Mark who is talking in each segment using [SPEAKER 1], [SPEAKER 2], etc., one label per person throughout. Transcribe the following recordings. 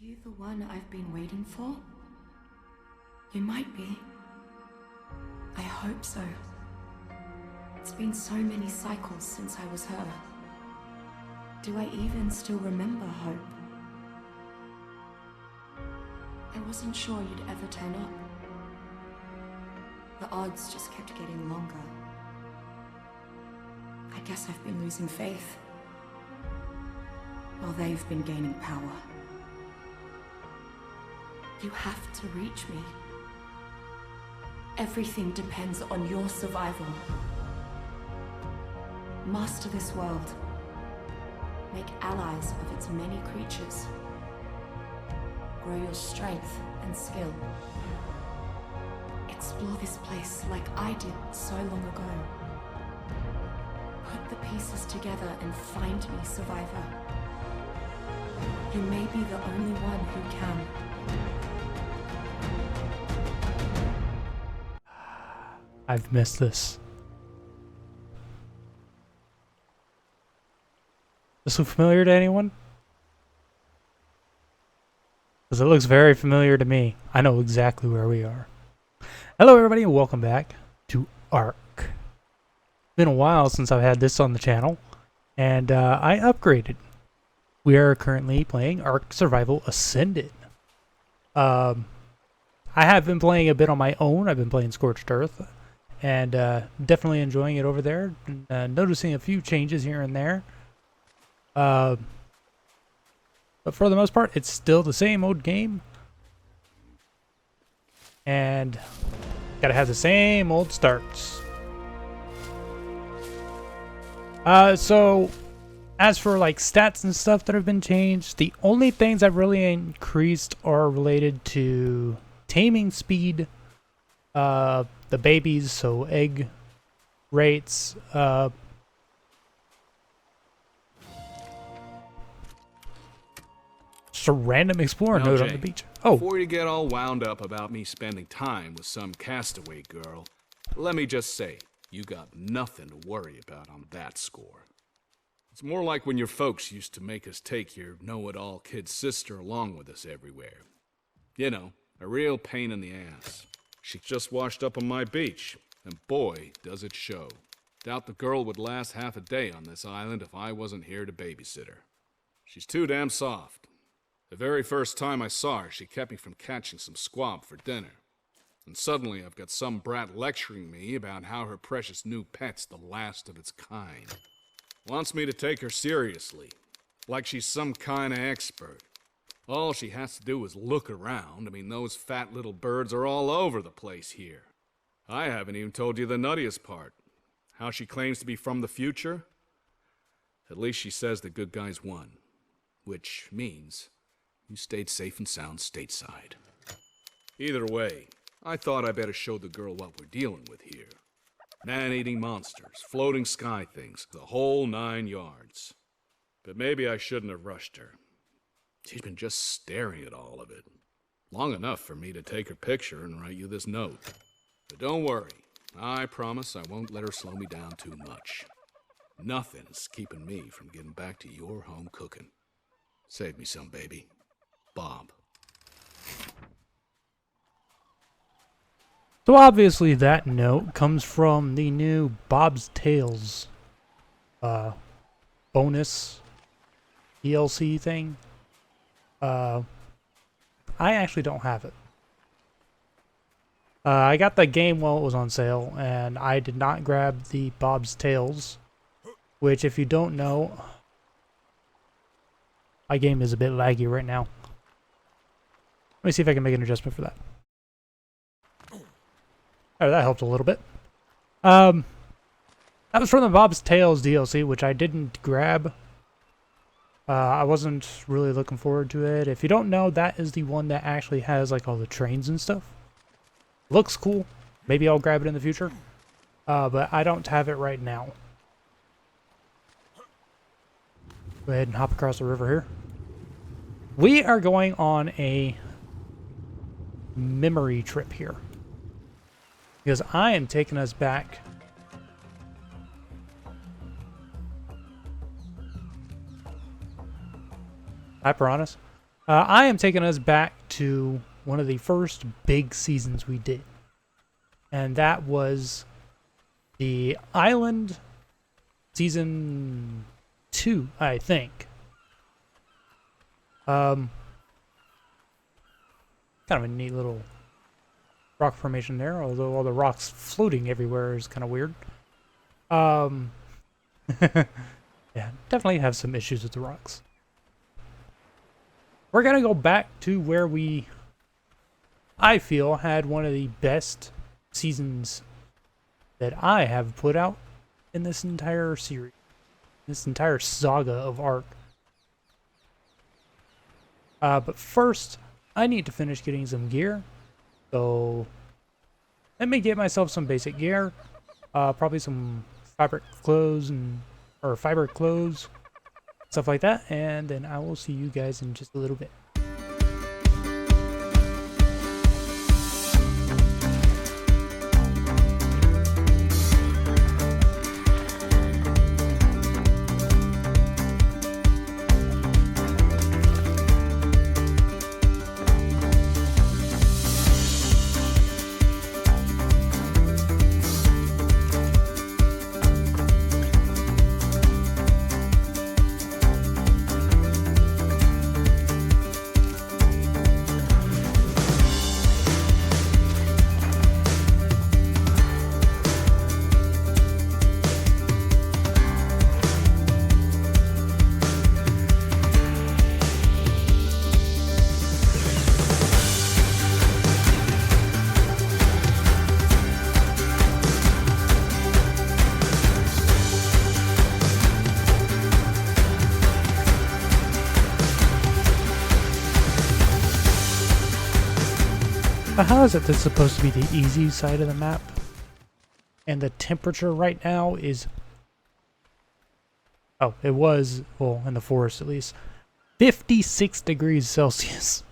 [SPEAKER 1] you the one I've been waiting for? You might be. I hope so. It's been so many cycles since I was her. Do I even still remember hope? I wasn't sure you'd ever turn up. The odds just kept getting longer. I guess I've been losing faith, while they've been gaining power. You have to reach me. Everything depends on your survival. Master this world. Make allies of its many creatures. Grow your strength and skill. Explore this place like I did so long ago. Put the pieces together and find me, survivor. You may be the only one who can.
[SPEAKER 2] I've missed this. This look familiar to anyone? Because it looks very familiar to me. I know exactly where we are. Hello everybody and welcome back to ARK. It's been a while since I've had this on the channel, and I upgraded. We are currently playing ARK Survival Ascended. I have been playing a bit on my own. I've been playing Scorched Earth, and definitely enjoying it over there. Noticing a few changes here and there. But for the most part, it's still the same old game. And gotta have the same old starts. So as for like stats and stuff that have been changed, the only things that really increased are related to taming speed, the babies, so egg rates, just a random explorer node on the beach. Oh,
[SPEAKER 3] before you get all wound up about me spending time with some castaway girl, let me just say, you got nothing to worry about on that score. It's more like when your folks used to make us take your know-it-all kid sister along with us everywhere. You know, a real pain in the ass. She just washed up on my beach, and boy, does it show. Doubt the girl would last half a day on this island if I wasn't here to babysit her. She's too damn soft. The very first time I saw her, she kept me from catching some squab for dinner. And suddenly I've got some brat lecturing me about how her precious new pet's the last of its kind. Wants me to take her seriously, like she's some kind of expert. All she has to do is look around. I mean, those fat little birds are all over the place here. I haven't even told you the nuttiest part. How she claims to be from the future? At least she says the good guys won. Which means you stayed safe and sound stateside. Either way, I thought I better show the girl what we're dealing with here. Man-eating monsters, floating sky things, the whole 9 yards. But maybe I shouldn't have rushed her. She's been just staring at all of it. Long enough for me to take her picture and write you this note. But don't worry, I promise I won't let her slow me down too much. Nothing's keeping me from getting back to your home cooking. Save me some, baby. Bob.
[SPEAKER 2] so obviously that note comes from the new Bob's Tales bonus DLC thing. I actually don't have it. I got the game while it was on sale, and I did not grab the Bob's Tales, which, if you don't know, my game is a bit laggy right now. Let me see if I can make an adjustment for that. Oh, that helped a little bit. That was from the Bob's Tales DLC, which I didn't grab. I wasn't really looking forward to it. If you don't know, that is the one that actually has like all the trains and stuff. Looks cool. Maybe I'll grab it in the future. But I don't have it right now. Go ahead and hop across the river here. We are going on a memory trip here, because I am taking us back Hi, Piranhas. I am taking us back to one of the first big seasons we did. And that was the Island Season 2, I think. Kind of a neat little rock formation there, although all the rocks floating everywhere is kind of weird. Yeah, definitely have some issues with the rocks. We're gonna go back to where I feel, had one of the best seasons that I have put out in this entire series, this entire saga of ARK. But first, I need to finish getting some gear, so let me get myself some basic gear, probably some fabric clothes or fiber clothes, stuff like that, and then I will see you guys in just a little bit. But how is it that's supposed to be the easy side of the map? And the temperature right now is... Oh, it was, well, in the forest at least, 56 degrees Celsius.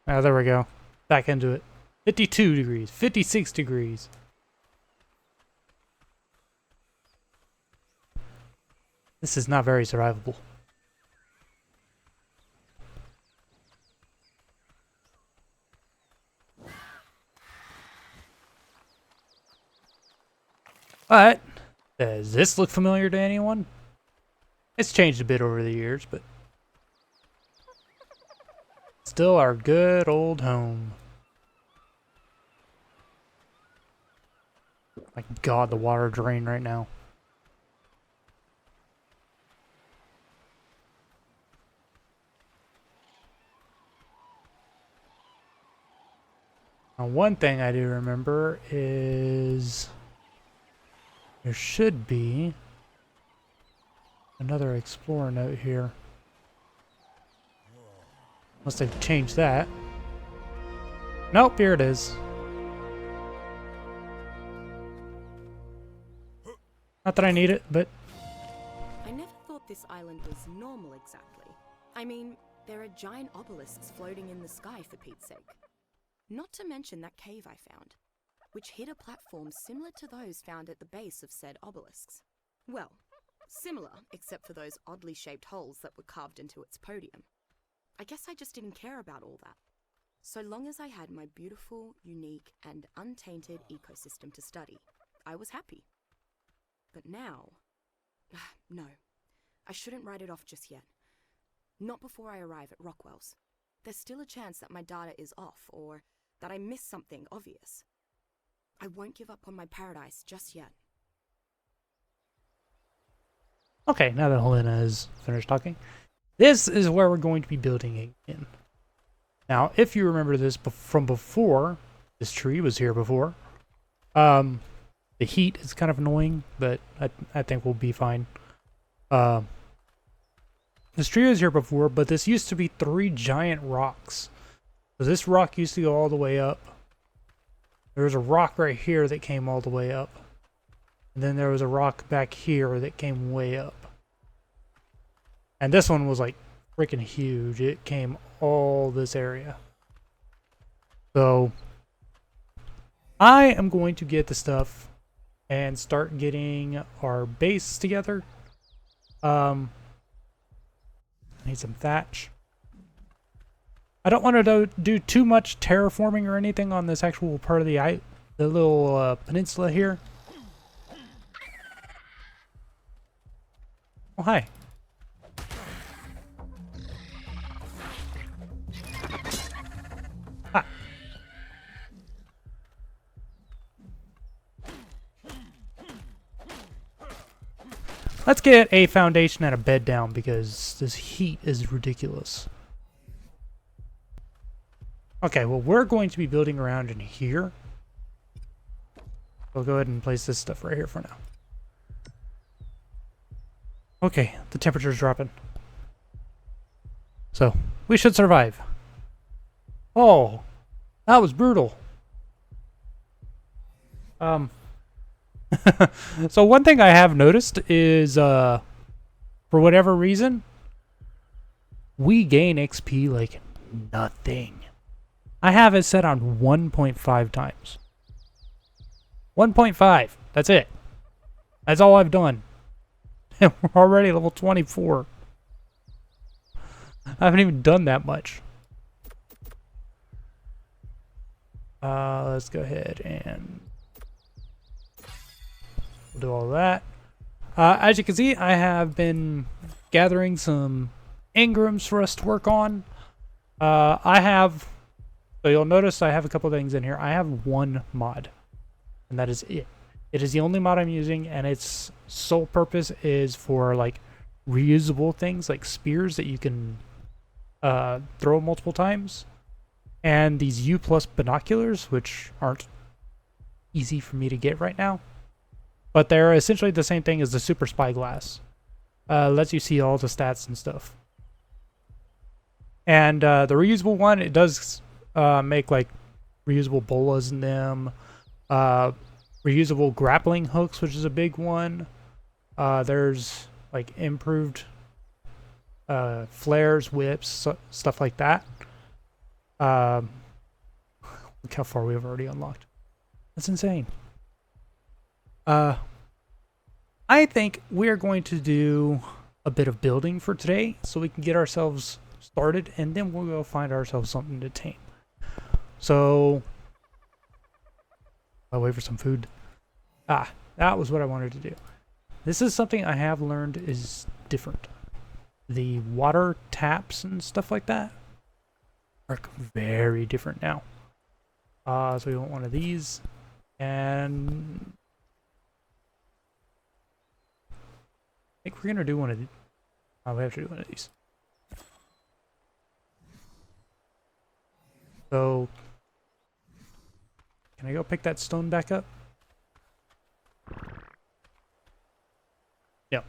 [SPEAKER 2] Ah, there we go. Back into it. 52 degrees, 56 degrees. This is not very survivable. But, does this look familiar to anyone? It's changed a bit over the years, but still our good old home. My God, the water drain right now. Now, one thing I do remember is there should be another explorer note here. Unless they've changed that. Nope, here it is. Not that I need it, but...
[SPEAKER 4] I never thought this island was normal exactly. I mean, there are giant obelisks floating in the sky for Pete's sake. Not to mention that cave I found, which hid a platform similar to those found at the base of said obelisks. Well, similar, except for those oddly shaped holes that were carved into its podium. I guess I just didn't care about all that. So long as I had my beautiful, unique, and untainted ecosystem to study, I was happy. But now... no, I shouldn't write it off just yet. Not before I arrive at Rockwell's. There's still a chance that my data is off, or that I missed something obvious. I won't give up on my paradise just yet.
[SPEAKER 2] Okay, now that Helena has finished talking, this is where we're going to be building again. Now, if you remember this from before, this tree was here before. The heat is kind of annoying, but I think we'll be fine. This tree was here before, but this used to be 3 giant rocks. So this rock used to go all the way up. There was a rock right here that came all the way up. And then there was a rock back here that came way up. And this one was like freaking huge. It came all this area. So I am going to get the stuff and start getting our base together. Need some thatch. I don't want to do too much terraforming or anything on this actual part of the little peninsula here. Oh, hi. Ah. Let's get a foundation and a bed down because this heat is ridiculous. Okay, well, we're going to be building around in here. We'll go ahead and place this stuff right here for now. Okay, the temperature's dropping. So, we should survive. Oh, that was brutal. So one thing I have noticed is, for whatever reason, we gain XP like nothing. I have it set on 1.5 times. 1.5. That's it. That's all I've done. And we're already level 24. I haven't even done that much. Let's go ahead and we'll do all that. As you can see, I have been gathering some engrams for us to work on. So you'll notice I have a couple things in here. I have one mod, and that is it. It is the only mod I'm using, and its sole purpose is for like reusable things like spears that you can throw multiple times, and these U+ binoculars, which aren't easy for me to get right now, but they're essentially the same thing as the super spyglass. Lets you see all the stats and stuff. And the reusable one, it does make like reusable bolas in them, reusable grappling hooks, which is a big one. There's like improved flares, whips, stuff like that. Look how far we've already unlocked. That's insane. I think we're going to do a bit of building for today so we can get ourselves started, and then we'll go find ourselves something to tame. So I'll wait for some food. That was what I wanted to do. This is something I have learned is different. The water taps and stuff like that are very different now. So we want one of these, and I think we're gonna do one of these. We have to do one of these. So, can I go pick that stone back up? Yep.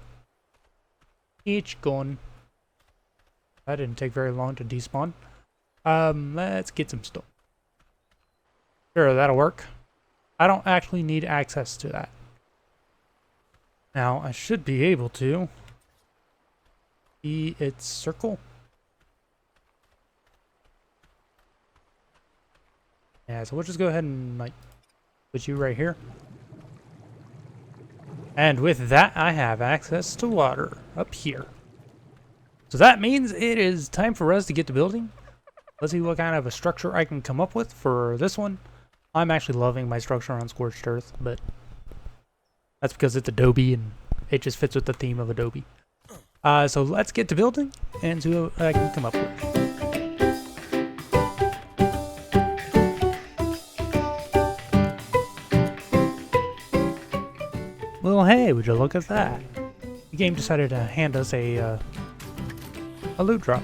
[SPEAKER 2] Each gone. That didn't take very long to despawn. Let's get some stone. Sure, that'll work. I don't actually need access to that. Now, I should be able to see its circle. Yeah, so we'll just go ahead and like put you right here. And with that, I have access to water up here. So that means it is time for us to get to building. Let's see what kind of a structure I can come up with for this one. I'm actually loving my structure on Scorched Earth, but that's because it's Adobe and it just fits with the theme of Adobe. So let's get to building and see what I can come up with. Well, hey, would you look at that? The game decided to hand us a loot drop.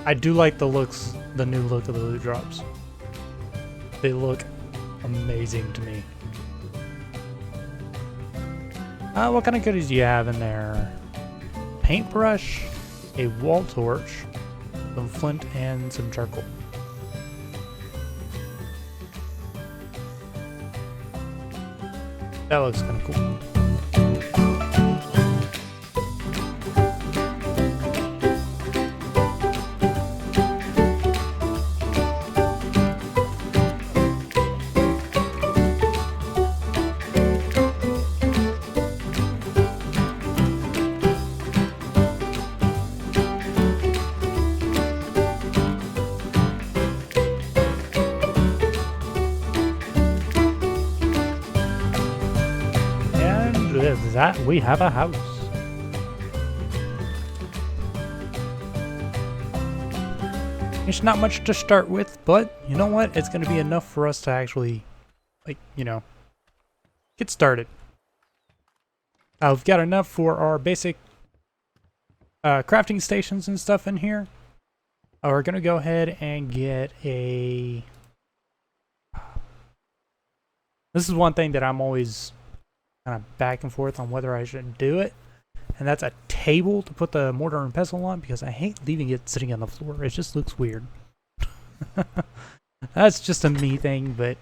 [SPEAKER 2] I do like the new look of the loot drops. They look amazing to me. What kind of goodies do you have in there? Paintbrush, a wall torch, some flint, and some charcoal. That looks kind of cool. with that, we have a house. It's not much to start with, but you know what? It's going to be enough for us to actually, like, you know, get started. We've got enough for our basic crafting stations and stuff in here. We're going to go ahead and get a... This is one thing that I'm always kind of back and forth on whether I should do it. And that's a table to put the mortar and pestle on, because I hate leaving it sitting on the floor. It just looks weird. That's just a me thing, but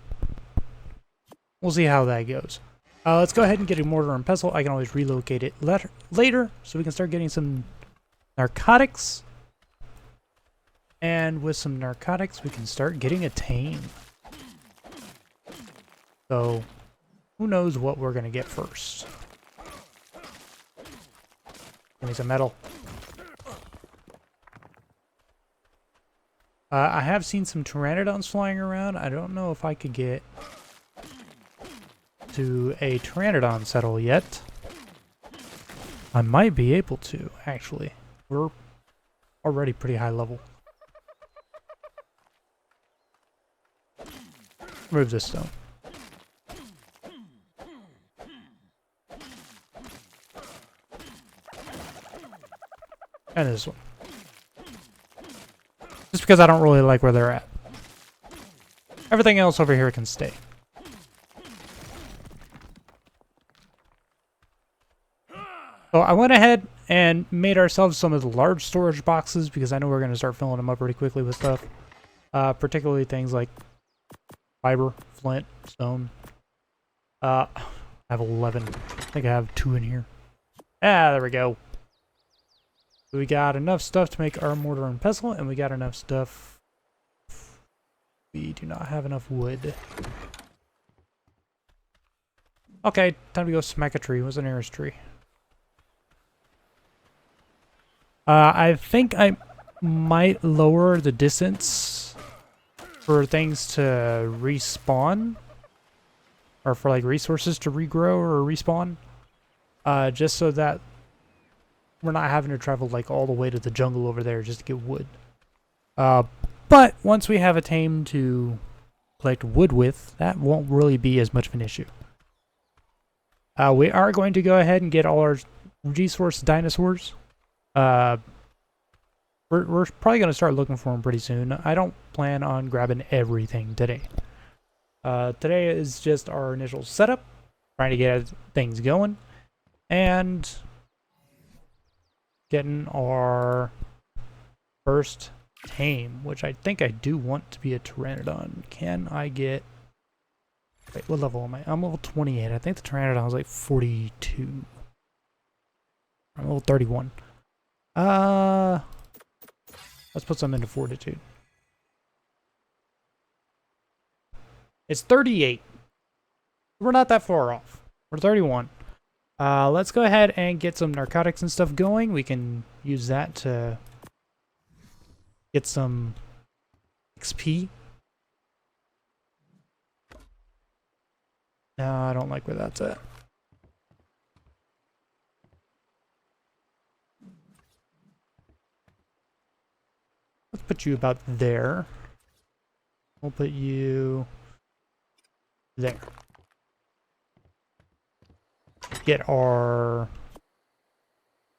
[SPEAKER 2] we'll see how that goes. Let's go ahead and get a mortar and pestle. I can always relocate it later, so we can start getting some narcotics. And with some narcotics, we can start getting a tame. So, who knows what we're going to get first. Give me some metal. I have seen some pteranodons flying around. I don't know if I could get to a pteranodon settle yet. I might be able to, actually. We're already pretty high level. Remove this stone. And this one. Just because I don't really like where they're at. Everything else over here can stay. So I went ahead and made ourselves some of the large storage boxes, because I know we're going to start filling them up pretty quickly with stuff. Particularly things like fiber, flint, stone. I have 11. I think I have 2 in here. Ah, there we go. We got enough stuff to make our mortar and pestle, and we got enough stuff. We do not have enough wood. Okay, time to go smack a tree. What's the nearest tree? I think I might lower the distance for things to respawn, or for like resources to regrow or respawn, just so that we're not having to travel like all the way to the jungle over there just to get wood. But once we have a tame to collect wood with, that won't really be as much of an issue. We are going to go ahead and get all our resource dinosaurs. We're probably going to start looking for them pretty soon. I don't plan on grabbing everything today. Today is just our initial setup, trying to get things going, and getting our first tame, which I think I do want to be a pteranodon. Can I get... Wait, what level am I? I'm level 28. I think the pteranodon was like 42. I'm level 31. Let's put some into fortitude. It's 38. We're not that far off. We're 31. Let's go ahead and get some narcotics and stuff going. We can use that to get some XP. No, I don't like where that's at. Let's put you about there. We'll put you there. Get our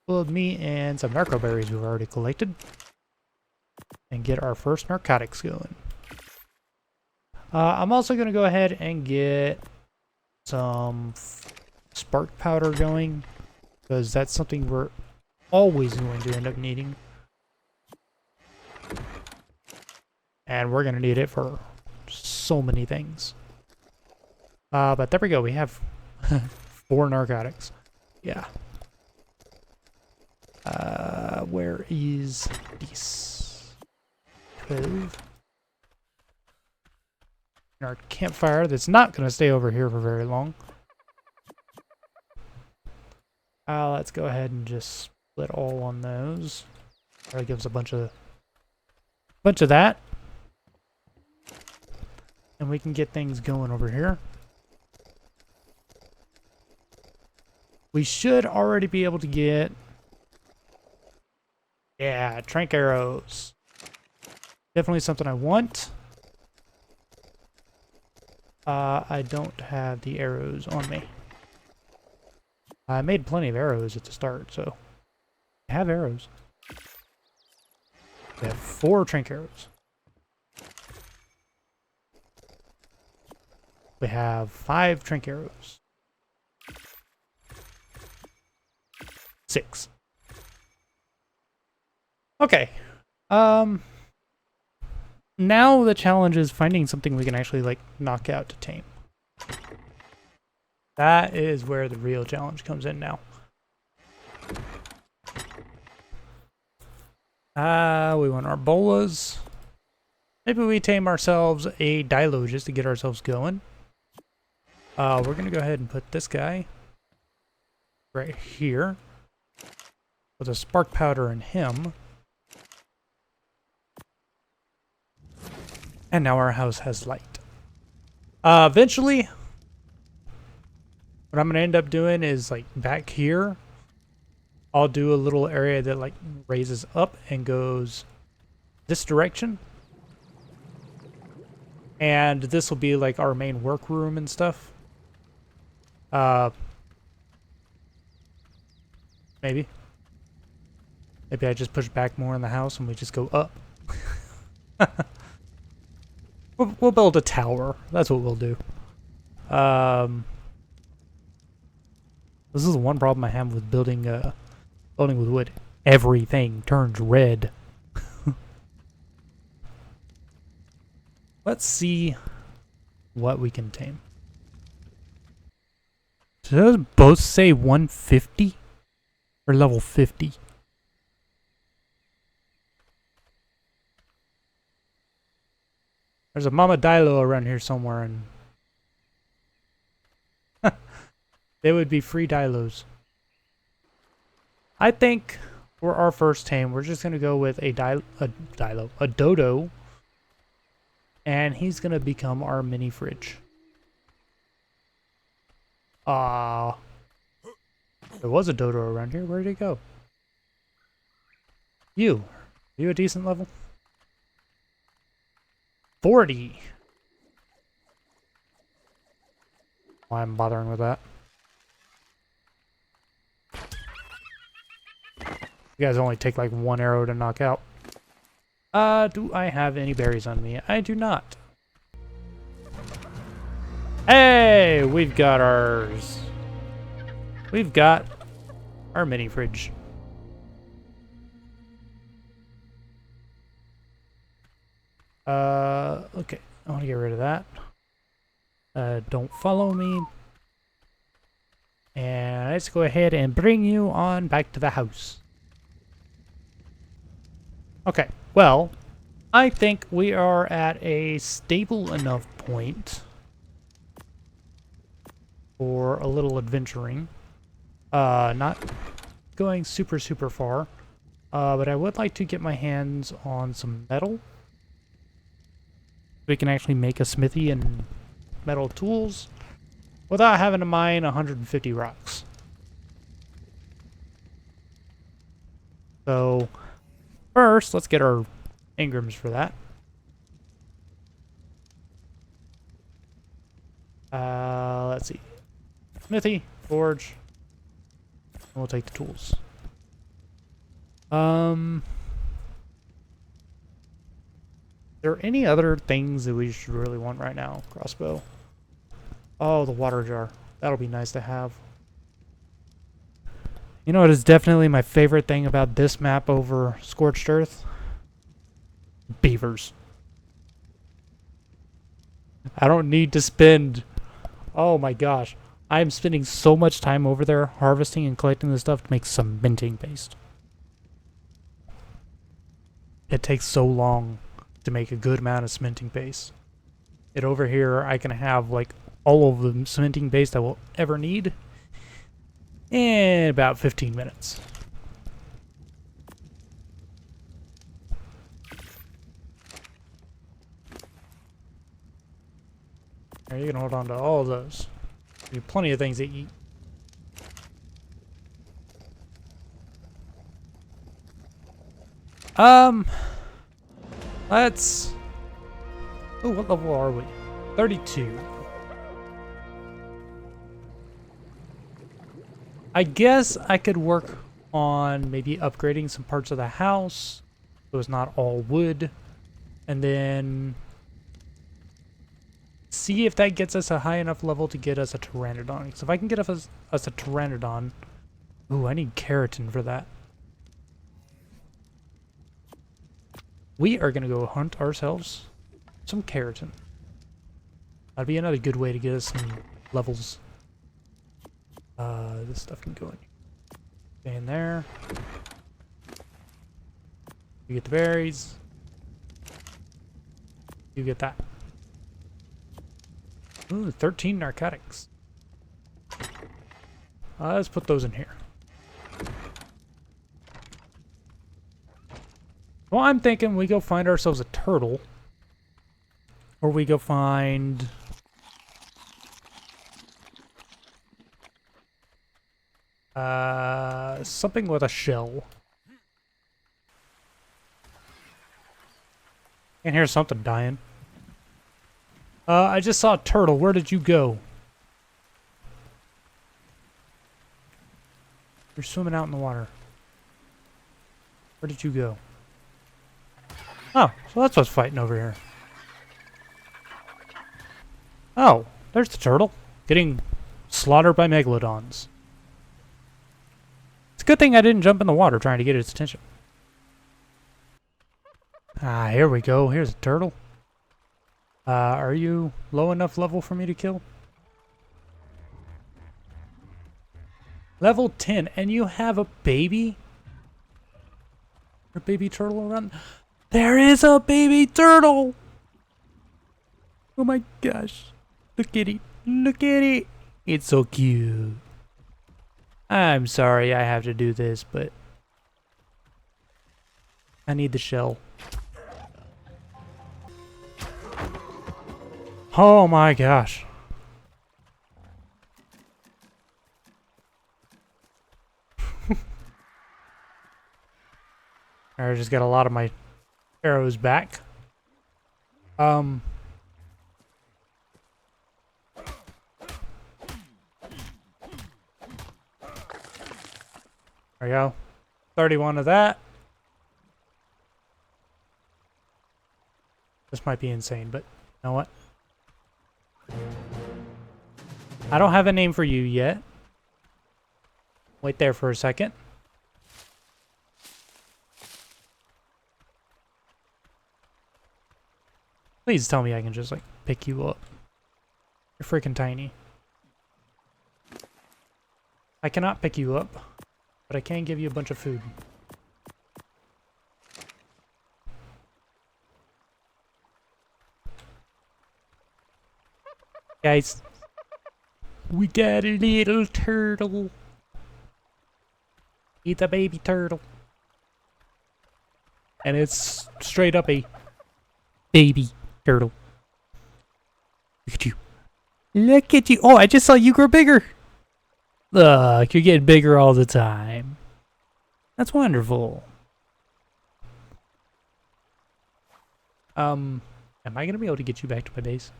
[SPEAKER 2] blood meat and some narco berries we've already collected. And get our first narcotics going. I'm also going to go ahead and get some spark powder going, because that's something we're always going to end up needing. And we're going to need it for so many things. But there we go. We have 4 narcotics. Yeah. Where is this? 12. Our campfire that's not going to stay over here for very long. Let's go ahead and just split all on those. That gives a bunch of that. And we can get things going over here. We should already be able to get... Yeah, trank arrows. Definitely something I want. I don't have the arrows on me. I made plenty of arrows at the start, so I have arrows. We have 4 trank arrows. We have 5 trank arrows. 6. Okay. Now the challenge is finding something we can actually, like, knock out to tame. That is where the real challenge comes in now. We want our bolas. Maybe we tame ourselves a Dilo just to get ourselves going. We're gonna go ahead and put this guy right here with a spark powder in him. And now our house has light. Eventually, what I'm gonna end up doing is, like, back here, I'll do a little area that, like, raises up and goes this direction. And this will be, like, our main workroom and stuff. Maybe. Maybe I just push back more in the house and we just go up. We'll build a tower. That's what we'll do. This is the one problem I have with building with wood. Everything turns red. Let's see what we can tame. Do those both say 150? Or level 50? There's a Mama Dilo around here somewhere, and they would be free Dilos. I think for our first tame, we're just gonna go with a Dodo, and he's gonna become our mini fridge. There was a Dodo around here. Where did he go? You a decent level? 40. Why I'm bothering with that? You guys only take like 1 arrow to knock out. Do I have any berries on me? I do not. Hey, we've got ours. We've got our mini fridge. Okay, I want to get rid of that. Don't follow me. And let's go ahead and bring you on back to the house. Okay, well, I think we are at a stable enough point for a little adventuring. Not going super far, but I would like to get my hands on some metal. We can actually make a smithy and metal tools without having to mine 150 rocks. So first, let's get our engrams for that. Let's see. Smithy, forge, and we'll take the tools. Are there any other things that we should really want right now? Crossbow. Oh, the water jar. That'll be nice to have. You know what is definitely my favorite thing about this map over Scorched Earth? Beavers. I don't need to spend... Oh my gosh. I'm spending so much time over there harvesting and collecting this stuff to make cementing paste. It takes so long to make a good amount of cementing paste. Yet over here, I can have like all of the cementing paste I will ever need in about 15 minutes. Now you can hold on to all of those. There'll be plenty of things to eat. Let's... Oh, what level are we? 32. I guess I could work on maybe upgrading some parts of the house so it's not all wood, and then see if that gets us a high enough level to get us a pteranodon. Because if I can get us a pteranodon... Ooh, I need keratin for that. We are going to go hunt ourselves some keratin. That'd be another good way to get us some levels. This stuff can go in. Stay in there. You get the berries. You get that. Ooh, 13 narcotics. Let's put those in here. Well, I'm thinking we go find ourselves a turtle. Or we go find... something with a shell. Can hear something dying. I just saw a turtle. Where did you go? You're swimming out in the water. Where did you go? Oh, so that's what's fighting over here. Oh, there's the turtle. Getting slaughtered by megalodons. It's a good thing I didn't jump in the water trying to get its attention. Ah, here we go. Here's a turtle. Are you low enough level for me to kill? Level 10, and you have a baby? A baby turtle around? There is a baby turtle! Oh my gosh. Look at it. Look at it. It's so cute. I'm sorry I have to do this, but I need the shell. Oh my gosh. I just got a lot of my arrows back. There we go. 31 of that. This might be insane, but you know what? I don't have a name for you yet. Wait there for a second. Please tell me I can just, like, pick you up. You're freaking tiny. I cannot pick you up, but I can give you a bunch of food. Guys, we got a little turtle. It's a baby turtle. And it's straight up a baby turtle. Look at you. Look at you. Oh, I just saw you grow bigger. Look, you're getting bigger all the time. That's wonderful. Am I gonna be able to get you back to my base?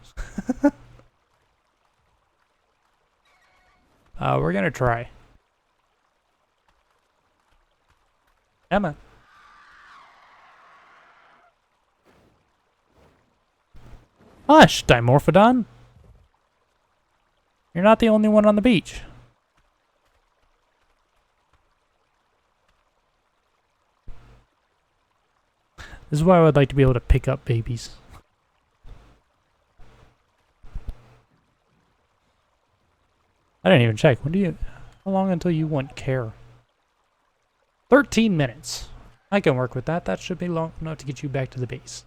[SPEAKER 2] We're gonna try. Emma. Hush, Dimorphodon. You're not the only one on the beach. This is why I would like to be able to pick up babies. I didn't even check. How long until you want care? 13 minutes. I can work with that. That should be long enough to get you back to the base.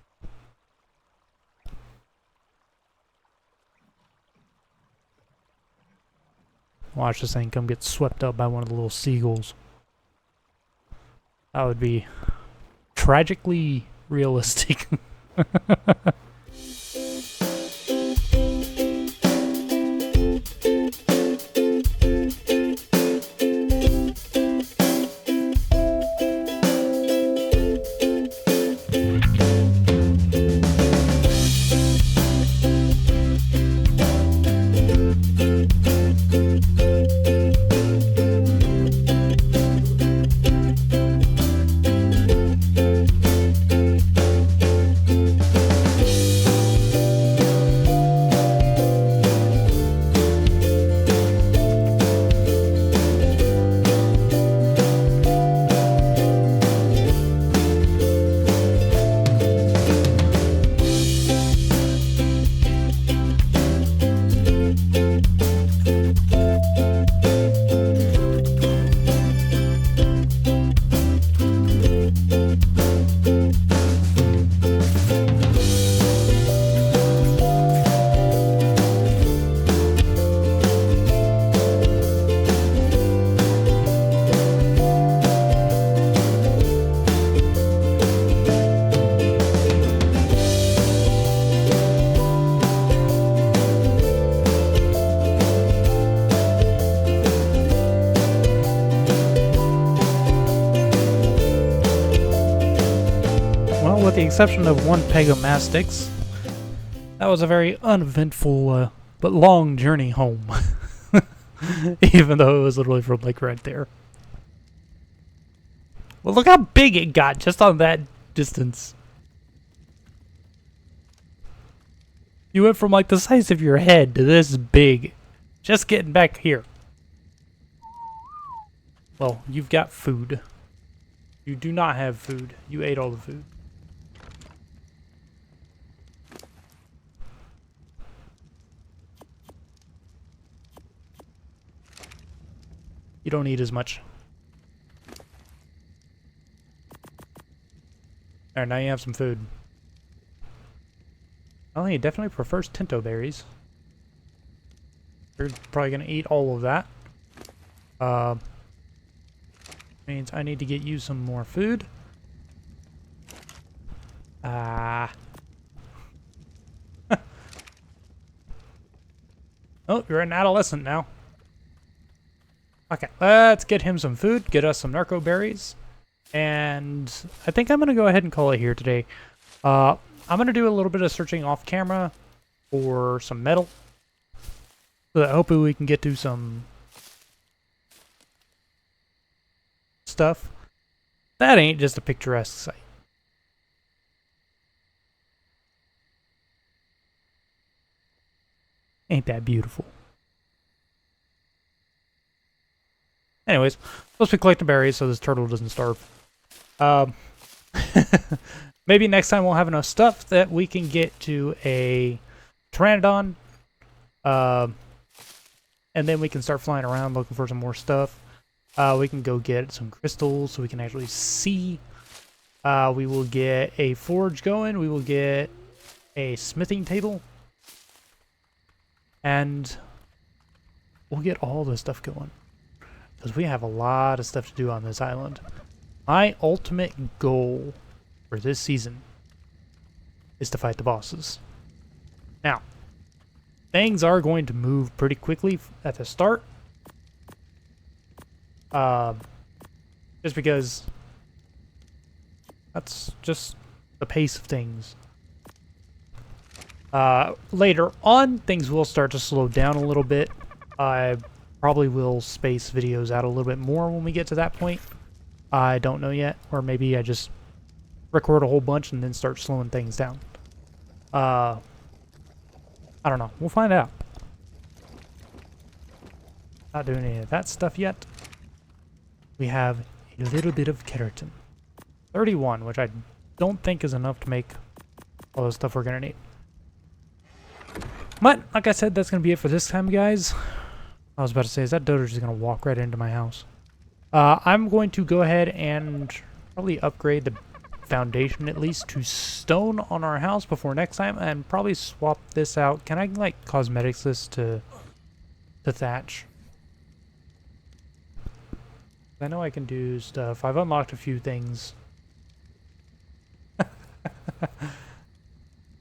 [SPEAKER 2] Watch this thing come get swept up by one of the little seagulls. That would be tragically realistic. the exception of one Pegomastix, that was a very uneventful but long journey home. Even though it was literally from like right there. Well, look how big it got just on that distance. You went from like the size of your head to this big. Just getting back here. Well, you've got food. You do not have food. You ate all the food. You don't need as much. Alright, now you have some food. Oh, he definitely prefers Tinto berries. You're probably going to eat all of that. Means I need to get you some more food. Oh, you're an adolescent now. Okay, let's get him some food, get us some narco berries, and I think I'm going to go ahead and call it here today. I'm going to do a little bit of searching off camera for some metal, so that hopefully we can get to some stuff. That ain't just a picturesque sight. Ain't that beautiful? Anyways, supposed to be collecting berries so this turtle doesn't starve. Maybe next time we'll have enough stuff that we can get to a Pteranodon. And then we can start flying around looking for some more stuff. We can go get some crystals so we can actually see. We will get a forge going. We will get a smithing table. And we'll get all this stuff going. Because we have a lot of stuff to do on this island. My ultimate goal for this season is to fight the bosses. Now, things are going to move pretty quickly at the start. Just because that's just the pace of things. Later on, things will start to slow down a little bit. I probably will space videos out a little bit more when we get to that point. I don't know yet. Or maybe I just record a whole bunch and then start slowing things down. I don't know. We'll find out. Not doing any of that stuff yet. We have a little bit of keratin. 31, which I don't think is enough to make all the stuff we're going to need. But, like I said, that's going to be it for this time, guys. I was about to say, is that dodo just going to walk right into my house? I'm going to go ahead and probably upgrade the foundation at least to stone on our house before next time, and probably swap this out. Can I, like, cosmetics this to thatch? I know I can do stuff. I've unlocked a few things.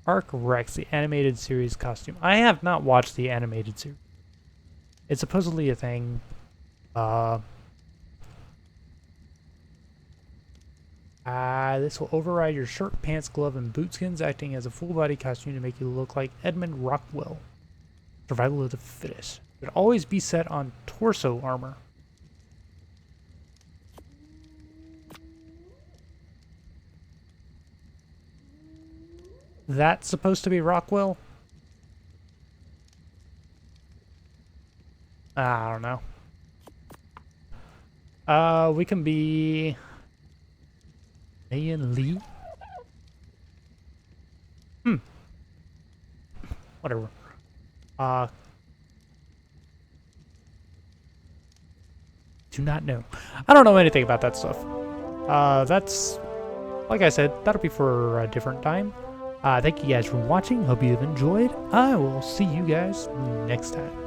[SPEAKER 2] ARK Rex, the animated series costume. I have not watched the animated series. It's supposedly a thing. This will override your shirt, pants, glove, and boot skins, acting as a full-body costume to make you look like Edmund Rockwell. Survival of the fittest. Should always be set on torso armor. That's supposed to be Rockwell? I don't know. We can be Mayan Lee. Whatever. Do not know. I don't know anything about that stuff. That's, like I said, that'll be for a different time. Thank you guys for watching. Hope you've enjoyed. I will see you guys next time.